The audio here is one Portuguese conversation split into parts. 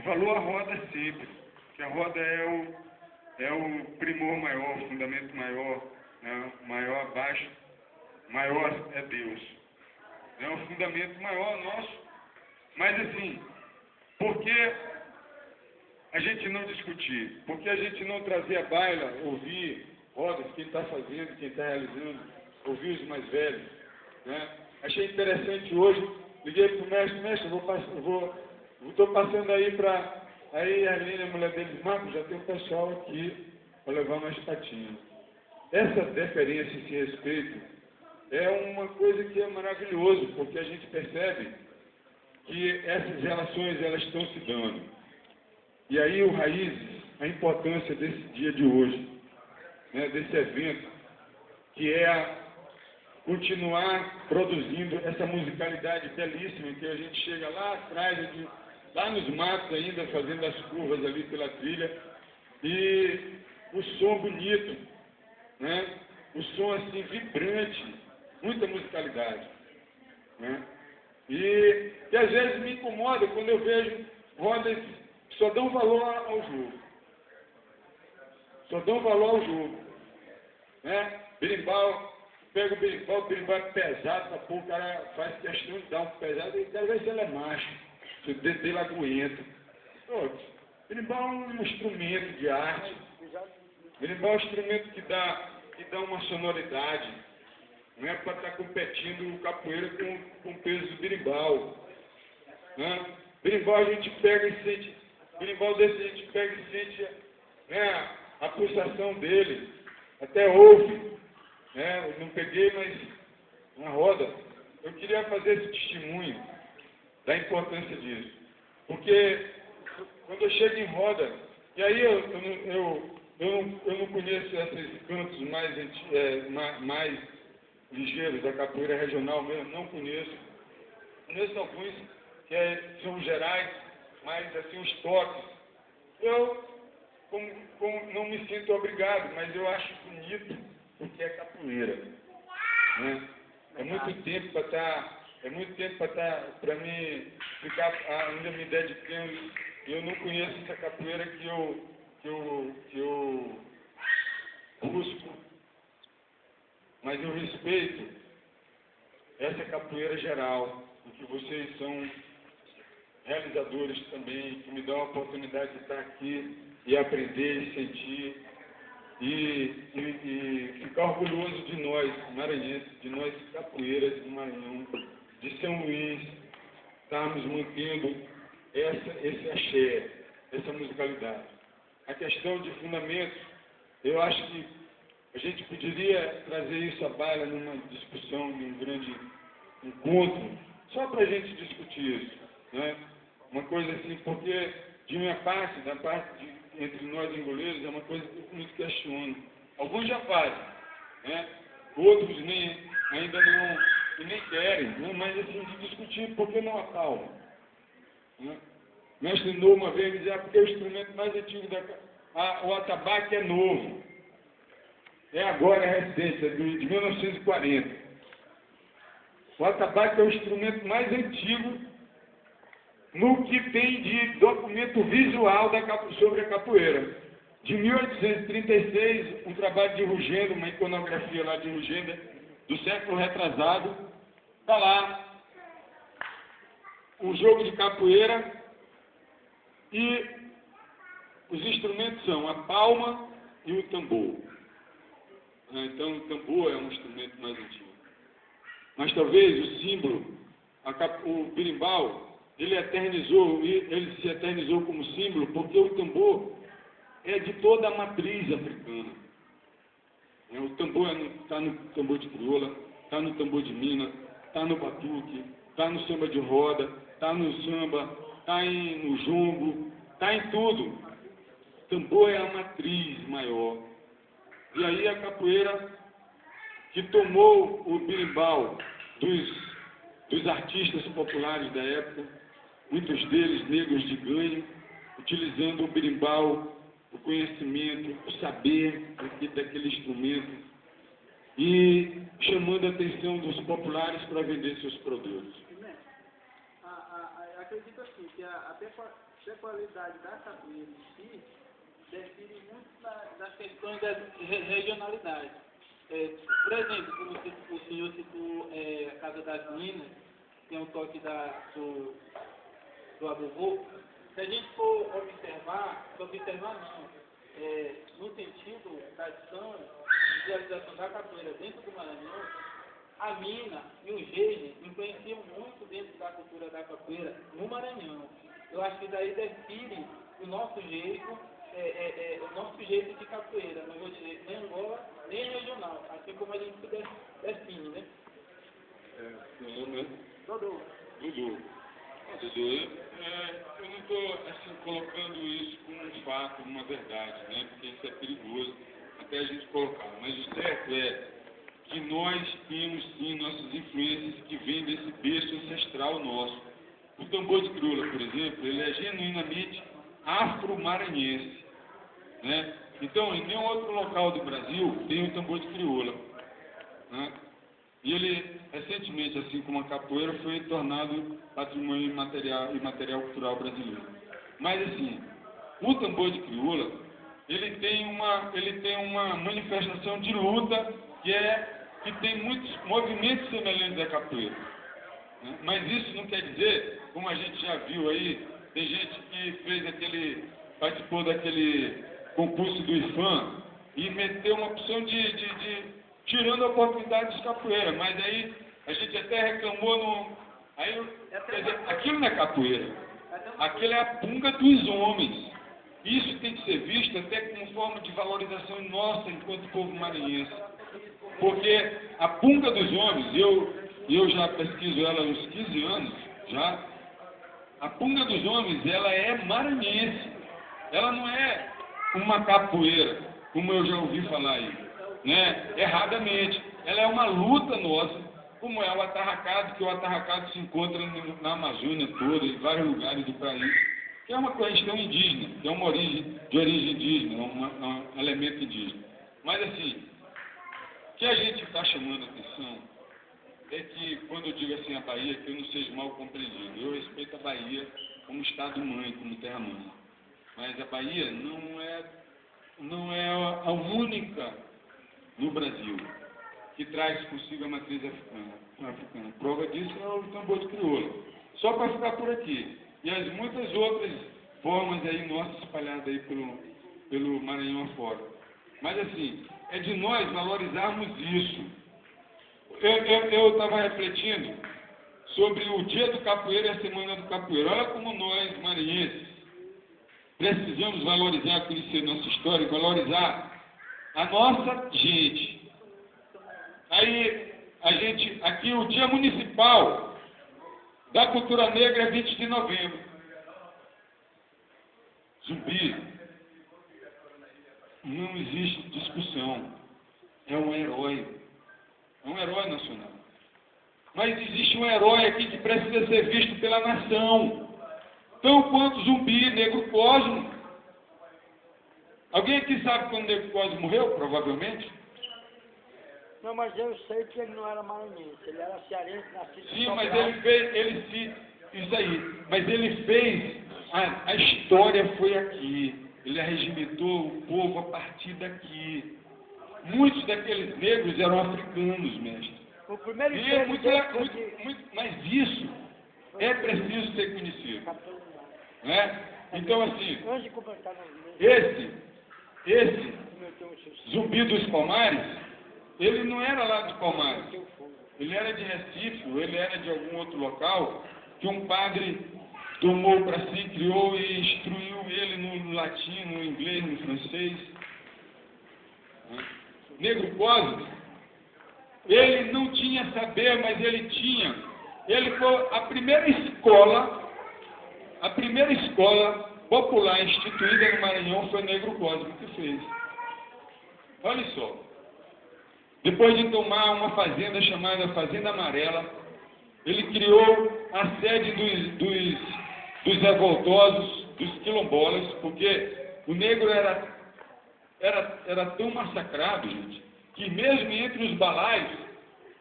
valor à roda sempre, que a roda é o primor maior, o fundamento maior, né? Maior abaixo, maior é Deus. É um fundamento maior nosso. Mas assim, por que a gente não discutir? Por que a gente não trazer a baila, ouvir rodas, quem está fazendo, quem está realizando, ouvir os mais velhos, né? Achei interessante hoje, liguei para o mestre, estou passando aí para... Aí a Aline, a mulher dele, Marcos, já tem um pessoal aqui para levar uma espatinha. Essa deferência, esse respeito, é uma coisa que é maravilhoso, porque a gente percebe que essas relações elas estão se dando. E aí o Raízes, a importância desse dia de hoje, né, desse evento, que é continuar produzindo essa musicalidade belíssima, que a gente chega lá atrás, lá nos matos ainda, fazendo as curvas ali pela trilha, e o som bonito, né? O som assim vibrante, muita musicalidade, né? E às vezes me incomoda quando eu vejo rodas que só dão valor ao jogo. Só dão valor ao jogo, né? Berimbau, pega o berimbau é pesado, o cara faz questão de dar um pesado, e quero ver se ele é macho, se o dedo dele aguenta. Berimbau é um instrumento de arte. Berimbau é um instrumento que dá uma sonoridade. Não é para estar competindo o capoeira com o peso do berimbau. Né? Berimbau a gente pega e sente, berimbau desse a gente pega e sente, né, a pulsação dele, até ouve. Né? Eu não peguei, mas uma roda. Eu queria fazer esse testemunho da importância disso. Porque quando eu chego em roda, e aí eu não conheço esses cantos mais ligeiros da capoeira regional mesmo, não conheço. Conheço alguns que são gerais, mas assim, os toques. Eu não me sinto obrigado, mas eu acho bonito porque é capoeira. Né? É muito tempo para mim ficar ainda me dedicando. Eu não conheço essa capoeira que eu busco, mas eu respeito essa capoeira geral, porque vocês são realizadores também, que me dão a oportunidade de estar aqui e aprender e sentir e ficar orgulhoso de nós, maranhenses, de nós capoeiras do Maranhão, de São Luís, estarmos mantendo esse axé, essa musicalidade. A questão de fundamentos, eu acho que a gente poderia trazer isso à baila numa discussão, num grande encontro, só para a gente discutir isso, né? Uma coisa assim, porque de minha parte, entre nós engoleiros, é uma coisa que eu muito questiono. Alguns já fazem, né? Outros ainda não, nem querem, né? Mas assim, de discutir, por que não a palma? Né? Mestre Nô uma vez dizia, porque o instrumento mais antigo o atabaque é novo. É agora, é recente, é de 1940. O atabaque é o instrumento mais antigo no que tem de documento visual sobre a capoeira. De 1836, um trabalho de Rugenda, uma iconografia lá de Rugenda, do século retrasado, está lá um jogo de capoeira e os instrumentos são a palma e o tambor. Então, o tambor é um instrumento mais antigo. Mas talvez o símbolo, o berimbau, ele se eternizou como símbolo porque o tambor é de toda a matriz africana. O tambor está no tambor de crioula, está no tambor de mina, está no batuque, está no samba de roda, está no samba, está no jongo, está em tudo. O tambor é a matriz maior. E aí a capoeira que tomou o berimbau dos artistas populares da época, muitos deles negros de ganho, utilizando o berimbau, o conhecimento, o saber daquele instrumento e chamando a atenção dos populares para vender seus produtos. Acredito assim, que até a qualidade da capoeira em si define muito das questões da regionalidade. Por exemplo, como o senhor citou a Casa das Minas, tem um toque do Abovô. Se a gente for observar não, no sentido da tradição de realização da capoeira dentro do Maranhão, a mina e o jeje influenciam muito dentro da cultura da capoeira no Maranhão. Eu acho que daí define o nosso jeito, o nosso jeito de capoeira, não vou dizer nem Angola, nem regional, assim como a gente se define, né? Dudu, eu não estou assim, colocando isso como um fato, uma verdade, né? Porque isso é perigoso até a gente colocar. Mas o certo é que nós temos sim nossas influências que vêm desse berço ancestral nosso. O tambor de crioula, por exemplo, ele é genuinamente afro-maranhense, né? Então, em nenhum outro local do Brasil tem o tambor de crioula, né? E ele, recentemente, assim como a capoeira, foi tornado patrimônio imaterial cultural brasileiro. Mas, assim, o tambor de crioula, ele tem uma manifestação de luta que tem muitos movimentos semelhantes à capoeira, né? Mas isso não quer dizer, como a gente já viu aí, tem gente que participou daquele concurso do IFAM e meteu uma opção tirando a oportunidade de capoeira, mas aí a gente até reclamou quer dizer, aquilo não é capoeira, aquilo é a punga dos homens. Isso tem que ser visto até como forma de valorização nossa enquanto povo maranhense. Porque a punga dos homens, eu já pesquiso ela há uns 15 anos, já, a punga dos homens, ela é maranhense. Ela não é uma capoeira, como eu já ouvi falar aí, né? Erradamente. Ela é uma luta nossa, como é o atarracado, que o atarracado se encontra na Amazônia toda, em vários lugares do país, que é uma questão indígena, que é uma origem indígena, um elemento indígena. Mas assim, o que a gente está chamando a atenção é que, quando eu digo assim a Bahia, que eu não seja mal compreendido. Eu respeito a Bahia como Estado-mãe, como terra-mãe. Mas a Bahia não é a única no Brasil que traz consigo a matriz africana. Prova disso é o tambor de crioula. Só para ficar por aqui. E as muitas outras formas aí nossas espalhadas aí pelo Maranhão afora. Mas assim, é de nós valorizarmos isso. Eu estava refletindo sobre o dia do capoeira e a semana do capoeira. Olha como nós, maranhenses, precisamos valorizar, conhecer nossa história, valorizar a nossa gente. Aí, aqui o dia municipal da cultura negra é 20 de novembro. Zumbi, não existe discussão. É um herói. É um herói nacional. Mas existe um herói aqui que precisa ser visto pela nação. Tão quanto Zumbi, Negro Cosmo. Alguém aqui sabe quando o Negro Cosmo morreu? Provavelmente. Não, mas eu sei que ele não era maranhense, ele era cearense, nascido em Sim, São mas Paulo. isso aí. Mas ele fez, a história foi aqui. Ele arregimentou o povo a partir daqui. Muitos daqueles negros eram africanos, mestre. O primeiro mas isso é preciso ser conhecido, né? Então, assim, esse Zumbi dos Palmares, ele não era lá dos Palmares. Ele era de Recife, ou ele era de algum outro local, que um padre tomou para si, criou e instruiu ele no latim, no inglês, no francês. Negro Cosmo, ele não tinha saber, mas ele tinha. Ele foi a primeira escola popular instituída no Maranhão foi Negro Cosmo que fez. Olha só. Depois de tomar uma fazenda chamada Fazenda Amarela, ele criou a sede dos revoltosos, dos quilombolas, porque o negro era tão massacrado, gente, que mesmo entre os balaios,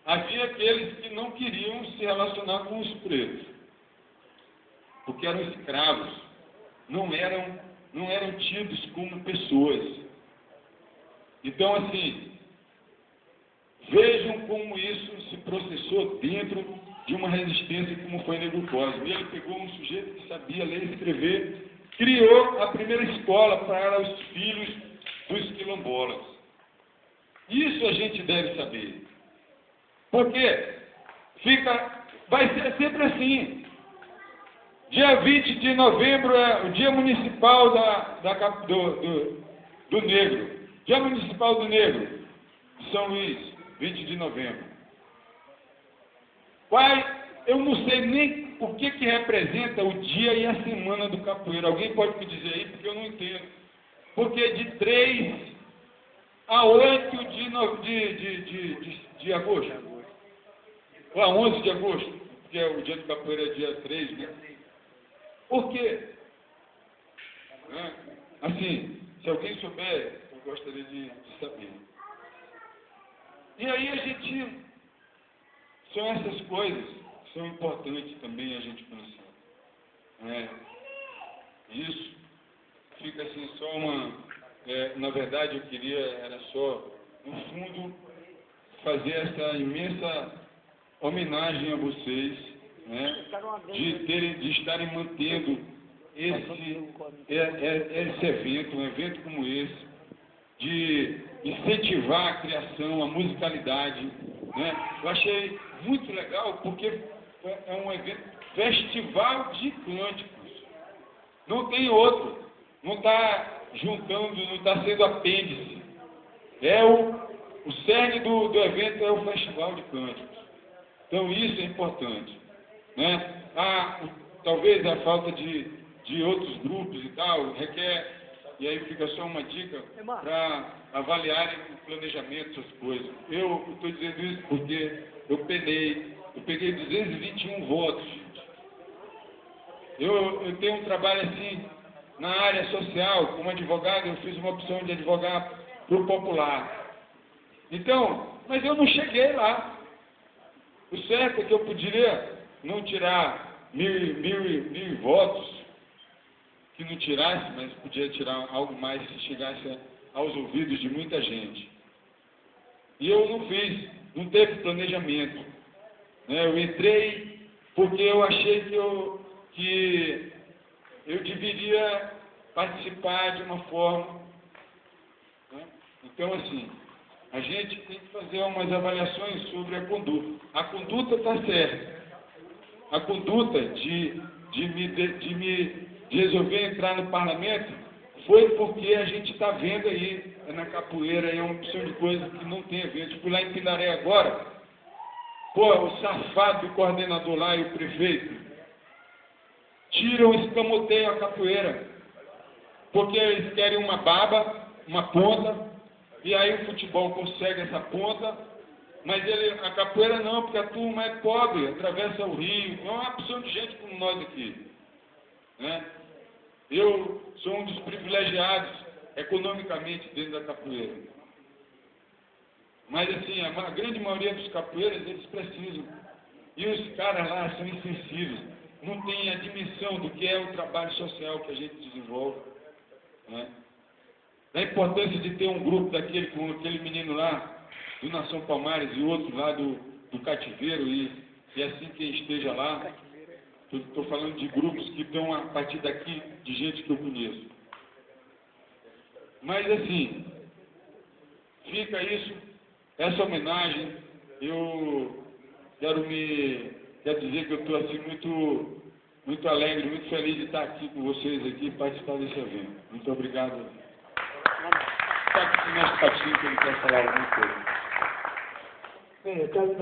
havia aqueles que não queriam se relacionar com os pretos, porque eram escravos. não eram tidos como pessoas. Então, assim, vejam como isso se processou dentro de uma resistência como foi Negro Cosme. Ele pegou um sujeito que sabia ler e escrever, criou a primeira escola para os filhos dos quilombolas. Isso a gente deve saber. Porque vai ser sempre assim. Dia 20 de novembro é o Dia Municipal do Negro. Dia Municipal do Negro de São Luís, 20 de novembro. Eu não sei nem o que representa o dia e a semana do capoeira. Alguém pode me dizer aí, porque eu não entendo. Porque de 3 a 8 de agosto. Ou a 11 de agosto, porque o dia do capoeira é dia 3, né? Por quê? Assim, se alguém souber, eu gostaria de saber. E aí a gente... São essas coisas que são importantes também a gente pensar. Isso fica assim só uma... na verdade eu queria, era só, no fundo, fazer essa imensa homenagem a vocês, né, de estarem mantendo esse evento, um evento como esse, de incentivar a criação, a musicalidade, né? Eu achei muito legal porque é um evento festival de cânticos. Não tem outro. Não está juntando, não está sendo apêndice. O cerne do evento é o festival de cânticos. Então isso é importante, né? Talvez a falta de outros grupos e tal requer, e aí fica só uma dica para avaliarem o planejamento dessas coisas. Eu estou dizendo isso porque eu peguei 221 votos, gente. Eu tenho um trabalho assim na área social, como advogado, eu fiz uma opção de advogar para o popular. Então, mas eu não cheguei lá. O certo é que eu poderia não tirar mil votos, que não tirasse, mas podia tirar algo mais se chegasse aos ouvidos de muita gente. E eu não fiz, não teve planejamento. Né? Eu entrei porque eu achei que eu deveria participar de uma forma. Né? Então, assim, a gente tem que fazer umas avaliações sobre a conduta. A conduta está certa. A conduta de resolver entrar no parlamento foi porque a gente está vendo aí na capoeira, é uma opção de coisa que não tem a ver. Tipo, lá em Pindaré agora, o safado do coordenador lá e o prefeito tiram, escamoteiam a capoeira, porque eles querem uma baba, uma ponta, e aí o futebol consegue essa ponta, mas a capoeira não, porque a turma é pobre, atravessa o rio, não é uma opção de gente como nós aqui. Né? Eu sou um dos privilegiados economicamente dentro da capoeira. Mas assim, a grande maioria dos capoeiras, eles precisam. E os caras lá são insensíveis. Não têm a dimensão do que é o trabalho social que a gente desenvolve. Né? Da importância de ter um grupo daquele, com aquele menino lá, do Nação Palmares e outro lá do Cativeiro, e assim quem esteja lá. Estou falando de grupos que estão a partir daqui, de gente que eu conheço. Mas assim, fica isso, essa homenagem. Eu quero dizer que eu estou assim muito alegre, muito feliz de estar aqui com vocês aqui e participar desse evento. Muito obrigado. Está aqui o nosso Patinho, que ele quer falar alguma coisa. Bem, eu quero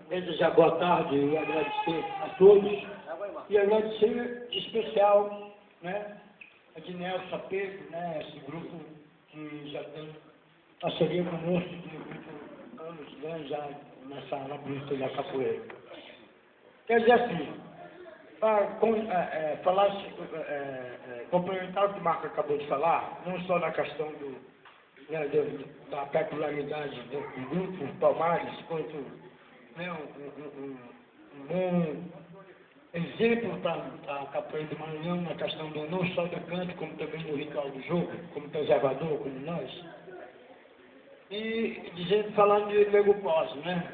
desejar boa tarde e agradecer a todos. E agradecer em especial, né, a Dinel Sapego, né, esse grupo que já tem parceria conosco de muitos anos, né, já nessa labuta da capoeira. Quer dizer assim, para complementar o que o Marco acabou de falar, não só na questão da peculiaridade do grupo Palmares, quanto, né, um bom exemplo para a capoeira do Maranhão na questão do não só do canto, como também do ritual do jogo, como preservador, como nós. E falando de Nego Cosmo, né?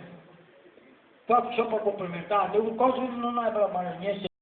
Só para complementar, Nego Cosmo não é maranhense,